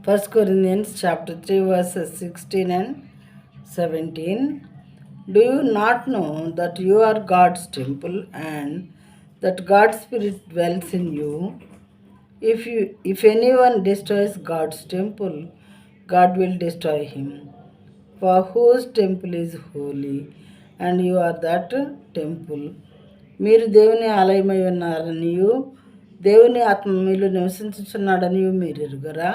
1 Corinthians chapter 3 verses 16 and 17. Do you not know that you are God's temple and that God's Spirit dwells in you? If anyone destroys God's temple, God will destroy him. For whose temple is holy, and you are that temple. మీరు దేవుని ఆలయమై ఉన్నారనియు దేవుని ఆత్మ మీలో నివసించుచున్నాడనియు మీరు ఎరుగరా?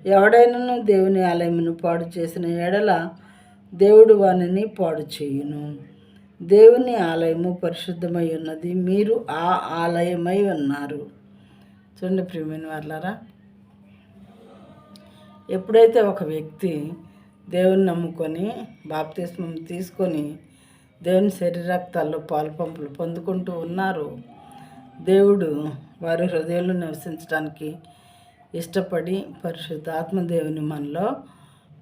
ఎవడైనను దేవుని ఆలయమును పాడు చేసిన ఎడల దేవుడు వానిని పాడు చేయును. దేవుని ఆలయము పరిశుద్ధమై ఉన్నది, మీరు ఆ ఆలయమై ఉన్నారు. చూడండి ప్రియమైన వాళ్ళారా, ఎప్పుడైతే ఒక వ్యక్తి దేవుని నమ్ముకొని బాప్తిస్మం తీసుకొని దేవుని శరీరక్తాల్లో పాలు పంపులు పొందుకుంటూ ఉన్నారు, దేవుడు వారి హృదయంలో నివసించడానికి ఇష్టపడి పరిశుద్ధాత్మ దేవుని మనలో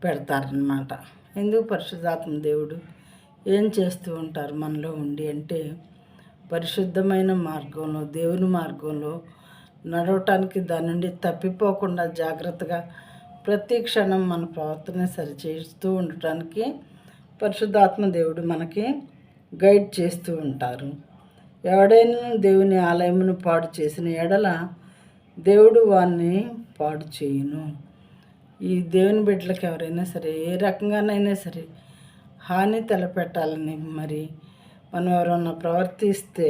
పెడతారనమాట. ఎందుకు పరిశుద్ధాత్మ దేవుడు ఏం చేస్తూ ఉంటారు మనలో ఉండి అంటే, పరిశుద్ధమైన మార్గంలో దేవుని మార్గంలో నడవటానికి దాని నుండి తప్పిపోకుండా జాగ్రత్తగా ప్రతి క్షణం మన ప్రవర్తన సరిచేస్తూ ఉండటానికి పరిశుద్ధాత్మ దేవుడు మనకి గైడ్ చేస్తూ ఉంటారు. ఎవడైనా దేవుని ఆలయమును పాడు చేసిన ఎడల దేవుడు వారిని పాడు చేయును. ఈ దేవుని బిడ్డలకు ఎవరైనా సరే ఏ రకంగానైనా సరే హాని తలపెట్టాలని మరి మనం ఎవరన్నా ప్రవర్తిస్తే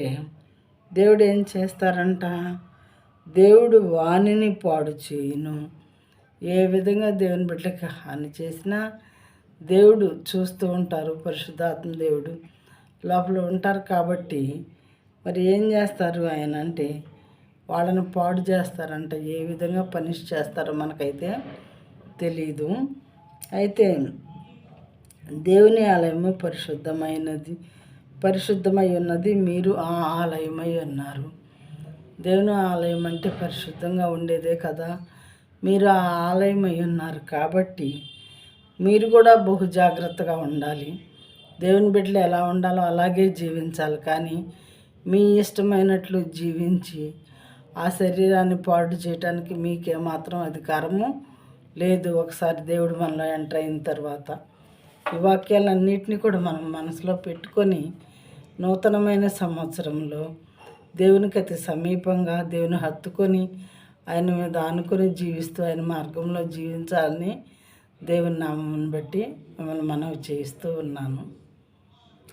దేవుడు ఏం చేస్తారంట? దేవుడు వాణిని పాడు చేయును. ఏ విధంగా దేవుని బిడ్డలకి హాని చేసినా దేవుడు చూస్తూ ఉంటారు. పరిశుద్ధాత్మ దేవుడు లోపల ఉంటారు కాబట్టి మరి ఏం చేస్తారు ఆయన అంటే, వాళ్ళని పాడు చేస్తారంట. ఏ విధంగా పనిష్ చేస్తారో మనకైతే తెలీదు. అయితే దేవుని ఆలయము పరిశుద్ధమై ఉన్నది, మీరు ఆ ఆలయమై ఉన్నారు. దేవుని ఆలయం అంటే పరిశుద్ధంగా ఉండేదే కదా. మీరు ఆ ఆలయమై ఉన్నారు కాబట్టి మీరు కూడా బహు జాగ్రత్తగా ఉండాలి. దేవుని బిడ్డలు ఎలా ఉండాలో అలాగే జీవించాలి. కానీ మీ ఇష్టమైనట్లు జీవించి ఆ శరీరాన్ని పాడు చేయడానికి మీకేమాత్రం అధికారము లేదు. ఒకసారి దేవుడు మనలో ఎంటర్ అయిన తర్వాత ఈ వాక్యాలన్నింటినీ కూడా మనం మనసులో పెట్టుకొని నూతనమైన సంవత్సరంలో దేవునికి అతి సమీపంగా దేవుని హత్తుకొని ఆయన మీద ఆనుకొని జీవిస్తూ ఆయన మార్గంలో జీవించాలని దేవుని నామమును బట్టి మిమ్మల్ని మనవి చేయిస్తూ ఉన్నాను.